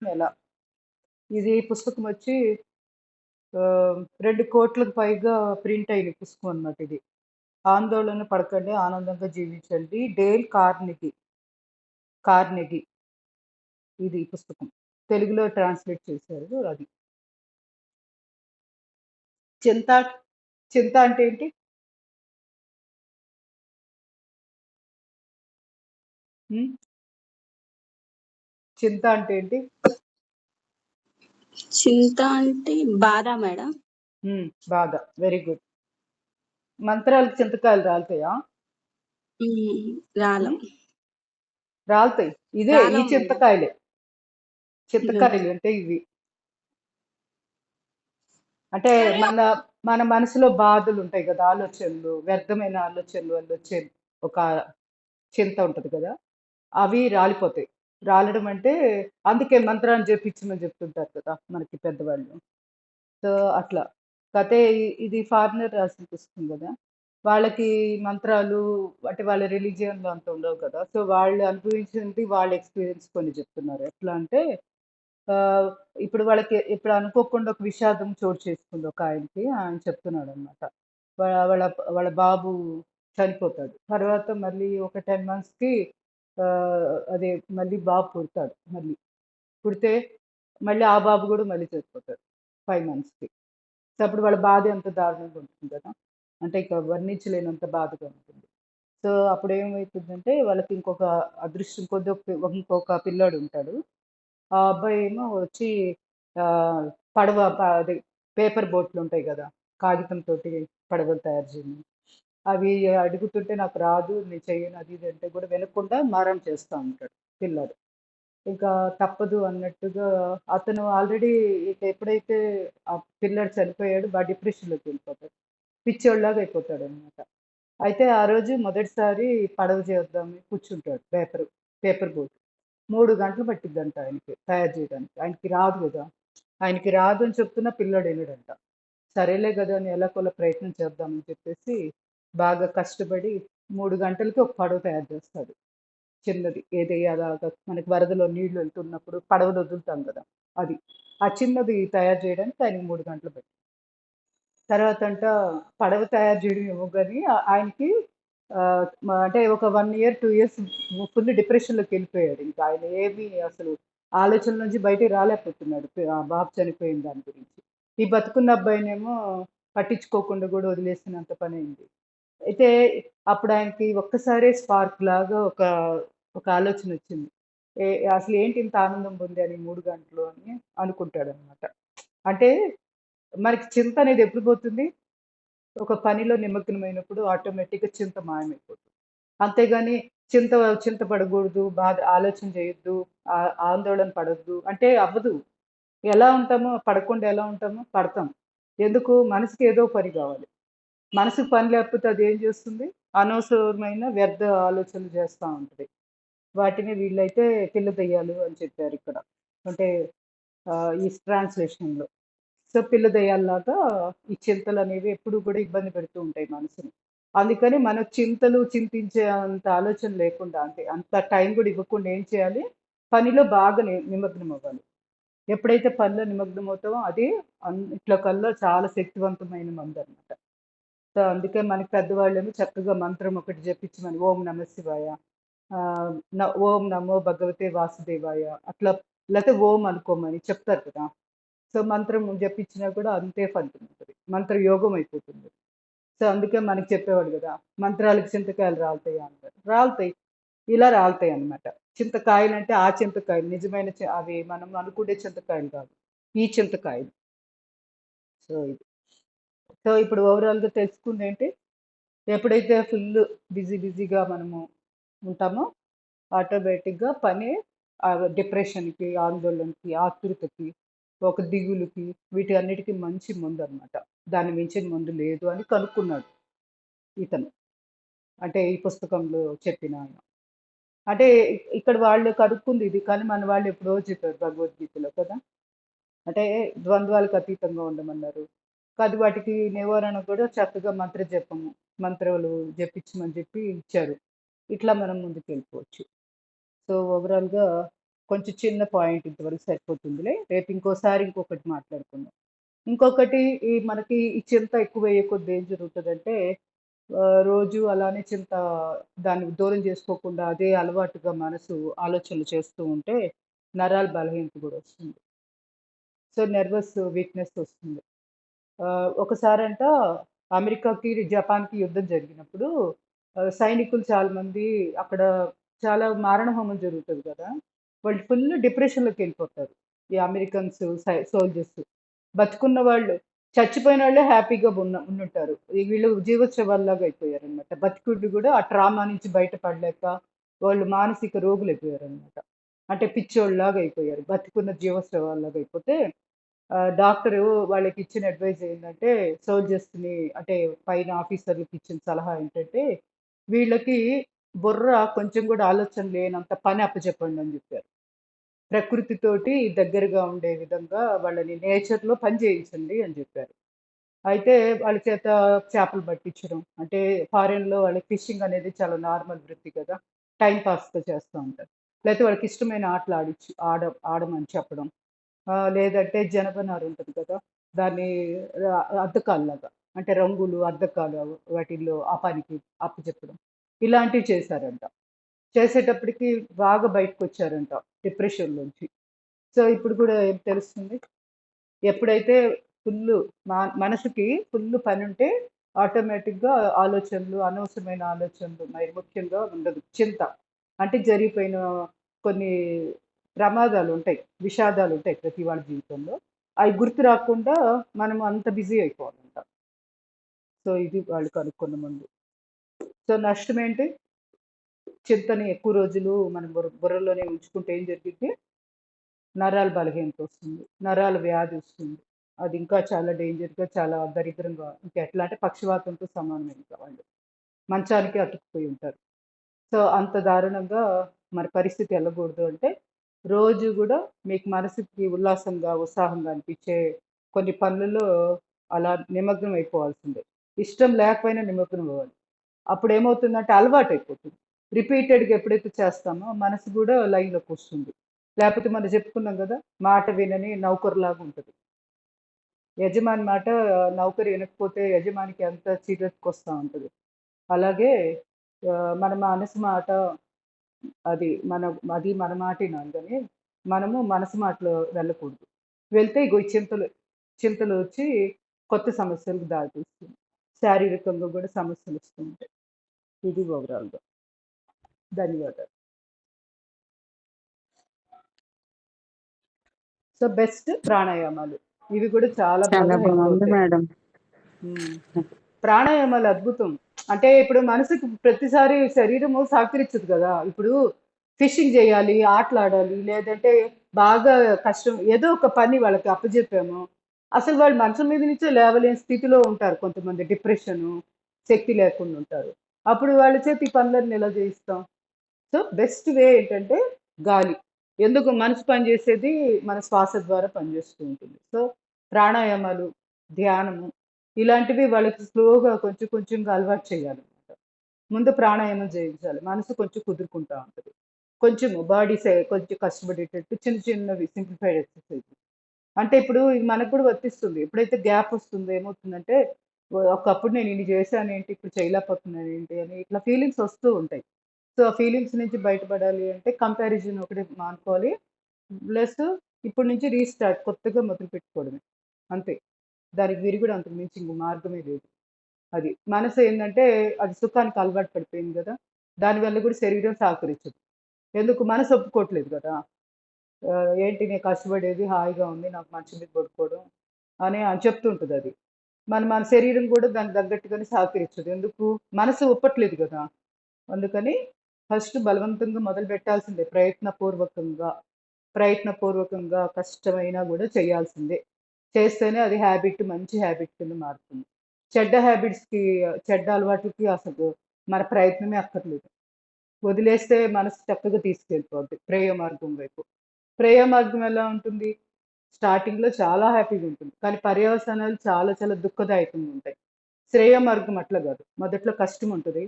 ఎలా ఇది పుస్తకం వచ్చి 2,00,00,000కి పైగా ప్రింట్ అయిన పుస్తకం అన్నమాట ఇది. ఆందోళన పడకండి, ఆనందంగా జీవించండి. డేల్ కార్నెగీ ఇది పుస్తకం. తెలుగులో ట్రాన్స్‌లేట్ చేశారు అది. చింత చింత అంటే ఏంటి? హ్మ్. చింత అంటే ఏంటి? చింత అంటే బాధ మేడం. బాధ. Very good. మంత్రాలకు చింతకాయలు రాలుతాయా? రాలం. హ్మ్. రాలుతాయి. ఈ రాలం మేడం. చింతకాయలే. చింతకాయలు అంటే ఇవి. అంటే మన మన మనసులో బాధలు ఉంటాయి కదా! ఆలోచనలు, వ్యర్థమైన ఆలోచనలు వల్ల వచ్చే ఒక చింత ఉంటది కదా! అవి రాలిపోతాయి. రాలడం అంటే అందుకే మంత్రాన్ని జపించమని చెప్తుంటారు కదా! మనకి పెద్దవాళ్ళు. సో, అట్లా. కాతే ఇది ఫారినర్ రాసిన పుస్తకం గదా! వాళ్ళకి మంత్రాలు అంటే వాళ్ళ రిలిజియన్‌లో అంత ఉండవు కదా! సో, వాళ్ళు అనుభవించింది వాళ్ళ ఎక్స్‌పీరియన్స్ కొన్ని చెప్తున్నారు. ఎట్లా అంటే ఆహ్, ఇప్పుడు వాళ్ళకి ఇప్పుడు అనుకోకుండా ఒక విషాదం చోటు చేసుకుంది ఒకాయనకి. ఆయన చెప్తున్నాడనమాట. వాళ్ళ వాళ్ళ బాబు చనిపోతాడు. తర్వాత మళ్ళీ ఒక 10 మంత్స్‌కి అదే మళ్ళీ బాబు పుడతాడు మళ్ళీ. పుడితే మళ్ళీ ఆ బాబు గూడా మళ్ళీ చనిపోతాడు 5 మంత్స్‌కి. సో, అప్పుడు వాళ్ళ బాధ ఎంత దారుణంగా ఉంటుంది కదా! అంటే ఇక వర్ణించలేనంత బాధగా ఉంటుంది. సో, అప్పుడేమైతుందంటే వాళ్ళకి ఇంకొక అదృష్టం కొద్దీ ఇంకొక పిల్లోడుంటాడు. ఆ అబ్బాయేమో వచ్చి పడవ అది పేపర్ బోట్లుంటాయి గదా! కాగితంతోటి పడవలు తయారు చేయమని. అవి అడుగుతుంటే నాకు రాదు, నేను చెయ్యను అది ఇది అంటే కూడా వినకుండా మారం చేస్తా ఉంటాడు పిల్లాడు. ఇంకా తప్పదు అన్నట్టుగా అతను ఆల్రెడీ ఇక ఎప్పుడైతే ఆ పిల్లాడు చనిపోయాడో డిప్రెషన్‌లోకి వెళ్ళిపోతాడు. పిచ్చోడిలాగా అయిపోతాడనమాట. అయితే ఆ రోజు మొదటిసారి పడవ చేద్దామని కూర్చుంటాడు పేపర్ బోట్. 3 గంటలు పట్టిద్దంట ఆయనకి తయారు చేయడానికి. ఆయనకి రాదు గదా! ఆయనకి రాదు అని చెప్తున్నా పిల్లోడు ఇనడంట. సరేలే గదా! అని ఎలాగోలా ప్రయత్నం చేద్దామని చెప్పేసి బాగా కష్టపడి 3 గంటలకి ఒక పడవ తయారు చేస్తాడు. చిన్నది. ఏది అలాగా మనకి వరదలో నీళ్లు వెళ్తున్నప్పుడు పడవలు వదులుతాం గదా! అది. ఆ చిన్నది తయారు చేయడానికి ఆయనకి 3 గంటలు పట్టింది. తర్వాతంట పడవ తయారు చేయడం ఏమో గాని ఆయనకి అంటే ఒక 1 ఇయర్, 2 ఇయర్స్ ఫుల్ డిప్రెషన్‌లోకి వెళ్ళిపోయాడు. ఇంకా ఆయన ఏమి అసలు ఆలోచనల నుంచి బయటికి రాలేకపోతున్నాడు. ఆ బాబు చనిపోయిన దాని గురించి. ఈ బతుకున్న అబ్బాయినేమో పట్టించుకోకుండా గూడా వదిలేసినంత పనయింది. అయితే అప్పుడు ఆయనకి ఒక్కసారే స్పార్క్ లాగా ఒక ఆలోచనొచ్చింది. ఏ అసలు ఏంటి ఇంత ఆనందం పొందాను ఈ 3 గంటలు అని అనుకుంటాడనమాట. అంటే మనకి చింత అనేది ఎప్పుడు పోతుంది? ఒక పనిలో నిమగ్నమైనప్పుడు ఆటోమేటిక్‌గా చింత మాయమైపోతుంది. అంతేగాని చింత చింత పడకూడదు, ఆలోచన చేయొద్దు, ఆందోళన పడొద్దు అంటే అవ్వదు. ఎలా ఉంటామో పడకుండా ఎలా ఉంటామో పడతాం. ఎందుకు? మనసుకి ఏదో పని కావాలి. మనసుకు పని లేకపోతే అదేం చేస్తుంది? అనవసరమైన వ్యర్థ ఆలోచనలు చేస్తా ఉంటది. వాటిని వీళ్ళైతే పిల్ల దెయ్యాలు అని చెప్పారిక్కడ. అంటే ఈ ట్రాన్స్‌లేషన్‌లో. సో, పిల్ల దెయ్యాల్లాగా ఈ చింతలనేవి ఎప్పుడూ కూడా ఇబ్బంది పెడుతూ ఉంటాయి మనసుని. అందుకని మనం చింతలు చింతించే అంత ఆలోచన లేకుండా అంటే అంత టైం కూడా ఇవ్వకుండా ఏం చేయాలి? పనిలో బాగా నిమగ్నం అవ్వాలి. ఎప్పుడైతే పనిలో నిమగ్నం అవుతామో అది అన్నిట్లో కల్లా చాలా శక్తివంతమైన మందనమాట. సో, అందుకే మనకి పెద్దవాళ్ళేమో చక్కగా మంత్రం ఒకటి జపించమని ఓం నమ శివాయ, ఓం నమో భగవతే వాసుదేవాయ అట్లా లేతే ఓం అనుకోమని చెప్తారు కదా! సో, మంత్రం జపించినా కూడా అంతే ఫలితం ఉంటది. మంత్ర యోగం అయిపోతుంది. సో, అందుకే మనకి చెప్పేవాడు గదా! మంత్రాలకు చింతకాయలు రాలుతాయా అంటారు. రాలుతాయి. ఇలా రాలుతాయన్నమాట. చింతకాయలంటే ఆ చింతకాయలు నిజమైన అవి మనం అనుకునే చింతకాయలు కాదు. ఈ చింతకాయలు. సో, ఇది. సో, ఇప్పుడు ఓవరాల్‌గా తెలుసుకుందేంటి? ఎప్పుడైతే ఫుల్లు బిజీగా మనము ఉంటామో, ఆటోమేటిక్‌గా పని డిప్రెషన్‌కి, ఆందోళనకి, ఆతృతకి, ఒక దిగులుకి వీటి అన్నిటికి మంచి మందనమాట. దాన్ని మించిన మందు లేదు అని కనుక్కున్నాడు ఇతను. అంటే ఈ పుస్తకంలో చెప్పిన ఆయన. అంటే ఇక్కడ వాళ్ళు కనుక్కుంది ఇది. కానీ మన వాళ్ళు ఎప్పుడో చెప్పారు భగవద్గీతలో కదా! అంటే ద్వంద్వాలకు అతీతంగా ఉండమన్నారు. కాదు వాటికి నివారణ కూడా చక్కగా మంత్ర జపము, మంత్రాలు జపించమని చెప్పి ఇచ్చారు. ఇట్లా మనం ముందుకెళ్ళిపోవచ్చు. సో, ఓవరాల్‌గా కొంచెం చిన్న పాయింట్ ఇంతవరకు సరిపోతుందిలే. రేపు ఇంకోసారి ఇంకొకటి మాట్లాడుకుందాం. ఇంకొకటి మనకి ఈ చింత ఎక్కువయ్యే కొద్దీ ఏం జరుగుతదంటే రోజు అలానే చింత దాన్ని దూరం చేసుకోకుండా అదే అలవాటుగా మనసు ఆలోచనలు చేస్తూ ఉంటే నరాల బలహీనత గూడా వస్తుంది. సో, నెర్వస్ వీక్‌నెస్ వస్తుంది. ఒకసారంట అమెరికాకి, జపాన్‌కి యుద్ధం జరిగినప్పుడు సైనికులు చాలా మంది అక్కడ చాలా మారణహోమం జరుగుతది కదా! వాళ్ళు ఫుల్ డిప్రెషన్‌లోకెళ్ళిపోతారు. ఈ అమెరికన్స్ సోల్జర్స్. బతికున్న వాళ్ళు చచ్చిపోయినోళ్ళే హ్యాపీగా ఉండుంటారు. వీళ్ళు జీవోత్సవాల్లాగా అయిపోయారనమాట. బతికుండి గూడా ఆ ట్రామా నుంచి బయట పడలేక వాళ్ళు మానసిక రోగులయిపోయారనమాట. అంటే పిచ్చోళ్ళలాగా అయిపోయారు. బతికున్న జీవోత్సవాల్లాగా అయిపోతే డాక్టరు వాళ్ళకిచ్చిన అడ్వైస్ ఏంటంటే, సోల్జర్స్‌ని అంటే పైన ఆఫీసర్‌లకి ఇచ్చిన సలహా ఏంటంటే, వీళ్ళకి బుర్ర కొంచెం గూడా ఆలోచన లేనంత పని అప్పజెప్పండని జెప్పారు. ప్రకృతితోటి దగ్గరగా ఉండే విధంగా వాళ్ళని నేచర్‌లో పని చేయించండి అని జెప్పారు. అయితే వాళ్ళ చేత చేపలు పట్టించడం. అంటే ఫారెన్‌లో వాళ్ళకి ఫిషింగ్ అనేది చాలా నార్మల్ వృత్తి కదా! టైమ్ పాస్‌గా చేస్తా ఉంటారు. లేతే వాళ్ళకిష్టమైన ఆటలు ఆడమని చెప్పడం. లేదంటే జనపనార ఉంటది కదా! దాన్ని అద్దకాల్లాగా అంటే రంగులు, అద్దకాలు వాటిల్లో ఆ పనికి అప్పచెప్పడం. ఇలాంటివి చేశారంట. చేసేటప్పటికి బాగా బయటకొచ్చారంట డిప్రెషన్‌లోంచి. సో, ఇప్పుడు కూడా ఏం తెలుస్తుంది? ఎప్పుడైతే ఫుల్లు మనసుకి ఫుల్లు పనుంటే ఆటోమేటిక్‌గా ఆలోచనలు, అనవసరమైన ఆలోచనలు మరి ముఖ్యంగా ఉండదు. చింత. అంటే జరిగిపోయిన కొన్ని ప్రమాదాలుంటాయి. విషాదాలుంటాయి ప్రతి వాళ్ళ జీవితంలో. అయి గుర్తు రాకుండా మనం అంత బిజీ అయిపోవాలంట. సో, ఇది వాళ్ళు కనుక్కున్న ముందు. సో, నష్టమేంటి? చింతని ఎక్కువ రోజులు మనం బుర్రలోనే ఉంచుకుంటే ఏం జరిగిద్ది? నరాల బలహీనత వస్తుంది. నరాల వ్యాధి వస్తుంది. అది ఇంకా చాలా డేంజర్‌గా, చాలా దరిద్రంగా ఇంకెట్లా అంటే పక్షవాతంతో సమానమే ఇంకా వాళ్ళు. మంచానికి అతుక్కుపోయి ఉంటారు. సో, అంత దారుణంగా మన పరిస్థితి ఎళ్ళకూడదు అంటే, రోజు గూడా మీకు మనసుకి ఉల్లాసంగా, ఉత్సాహంగా అనిపించే కొన్ని పనులలో అలా నిమగ్నం అయిపోవాల్సిందే. ఇష్టం లేకపోయినా నిమగ్నం అవ్వాలి. అప్పుడేమవుతుందంటే అలవాటయిపోతుంది. రిపీటెడ్‌గా ఎప్పుడైతే చేస్తామో మనసు గూడా లైన్‌లోకొస్తుంది. లేపోతే మనం చెప్పుకున్నాం గదా! మాట వినని నౌకరులాగా ఉంటది. యజమాని మాట నౌకరు వినకపోతే యజమానికి ఎంత చిరెత్తుకొస్తా ఉంటది. అలాగే మన మనసు మాట మన మాట ఇనాలి గానీ, మనము మనసు మాటలో వెళ్ళకూడదు. వెళ్తే ఇగో ఈ చింతలు వచ్చి కొత్త సమస్యలకు దారితీస్తుంది. శారీరకంగా గూడా సమస్యలొస్తూ ఉంటాయి. ఇది ఓవరాల్‌గా. ధన్యవాదాలు. సో, బెస్ట్ ప్రాణాయామాలు. ఇవి గూడా చాలా చాలా బాగా హెల్ప్ బాగుంది అవుతాయి. మేడం. హ్మ్. ప్రాణాయామాలు అద్భుతం. అంటే ఇప్పుడు మనసుకి ప్రతిసారి శరీరము సహకరించదు గదా! ఇప్పుడు ఫిషింగ్ జేయాలి, ఆటలాడాలి, లేదంటే బాగా కష్టం ఏదో ఒక పని వాళ్ళకి అప్పజెప్పాము. అసలు వాళ్ళు మంచం మీద నుంచే లేవలేని స్థితిలో ఉంటారు కొంతమంది. డిప్రెషను, శక్తి లేకుండా ఉంటారు. అప్పుడు వాళ్ళ చేత ఈ పనులన్నీ ఎలా జేయిస్తాం? సో, బెస్ట్ వే ఏంటంటే గాలి. ఎందుకు మనసు పనిచేసేది మన శ్వాస ద్వారా పనిచేస్తూ ఉంటుంది. సో, ప్రాణాయామాలు, ధ్యానము ఇలాంటివి వాళ్ళకి స్లోగా కొంచెం కొంచెంగా అలవాటు చేయాలన్నమాట. ముందు ప్రాణాయామం చేయించాలి. మనసు కొంచెం కుదురుకుంటా ఉంటది. కొంచెము బాడీ కొంచెం కష్టపడేటట్టు చిన్న చిన్నవి సింప్లిఫైడ్ ఎక్సర్‌సైజులు. అంటే ఇప్పుడు ఇది మనకు కూడా వర్తిస్తుంది. ఎప్పుడైతే గ్యాప్ వస్తుందో ఏమవుతుందంటే, ఒకప్పుడు నేను ఇన్ని చేశానేంటి, ఇప్పుడు చేయలేకపోతున్నానేంటి అని ఇట్లా ఫీలింగ్స్ వస్తూ ఉంటాయి. సో, ఆ ఫీలింగ్స్ నుంచి బయటపడాలి అంటే కంపారిజన్ ఒకటి మానుకోవాలి. ప్లస్ ఇప్పటి నుంచి రీస్టార్ట్ కొత్తగా మొదలుపెట్టుకోవడమే. అంతే. దానికి విరుగుడు అంతకు మించి ఇంకో మార్గమే లేదు. అది. మనసు ఏందంటే అది సుఖానికి అలవాటు పడిపోయింది గదా! దానివల్ల కూడా శరీరం సహకరించదు. ఎందుకు మనసు ఒప్పుకోవట్లేదు గదా! ఏంటి నేను కష్టపడేది హాయిగా ఉంది. నాకు మంచం మీద పడుకోవడం అని చెప్తుంటదది. మన శరీరం కూడా దానికి తగ్గట్టుగానే సహకరించదు. ఎందుకు? మనసు ఒప్పట్లేదు గదా! అందుకని ఫస్ట్ బలవంతంగా మొదలుపెట్టాల్సిందే ప్రయత్నపూర్వకంగా కష్టమైనా గూడా చేయాల్సిందే. చేస్తేనే అది మంచి హాబిట్ కింద మారుతుంది. చెడ్డ హాబిట్స్‌కి చెడ్డ అలవాట్లకి అసలు మన ప్రయత్నమే అక్కర్లేదు. వదిలేస్తే మనసు చక్కగా తీసుకెళ్ళిపోద్ది ప్రేయ మార్గం వైపు. ప్రేయ మార్గం ఎలా ఉంటుంది? స్టార్టింగ్‌లో చాలా హ్యాపీగా ఉంటుంది. కానీ పర్యవసానాలు చాలా చాలా దుఃఖదాయకంగా ఉంటాయి. శ్రేయ మార్గం అట్లా గాదు. మొదట్లో కష్టం ఉంటది.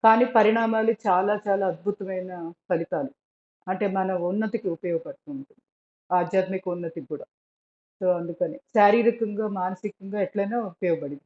కానీ పరిణామాలు చాలా చాలా అద్భుతమైన ఫలితాలు. అంటే మన ఉన్నతికి ఉపయోగపడుతూ ఉంటుంది. ఆధ్యాత్మిక ఉన్నతికి గూడా. సో, అందుకని శారీరకంగా, మానసికంగా ఎట్లైనా ఉపయోగపడిద్ది.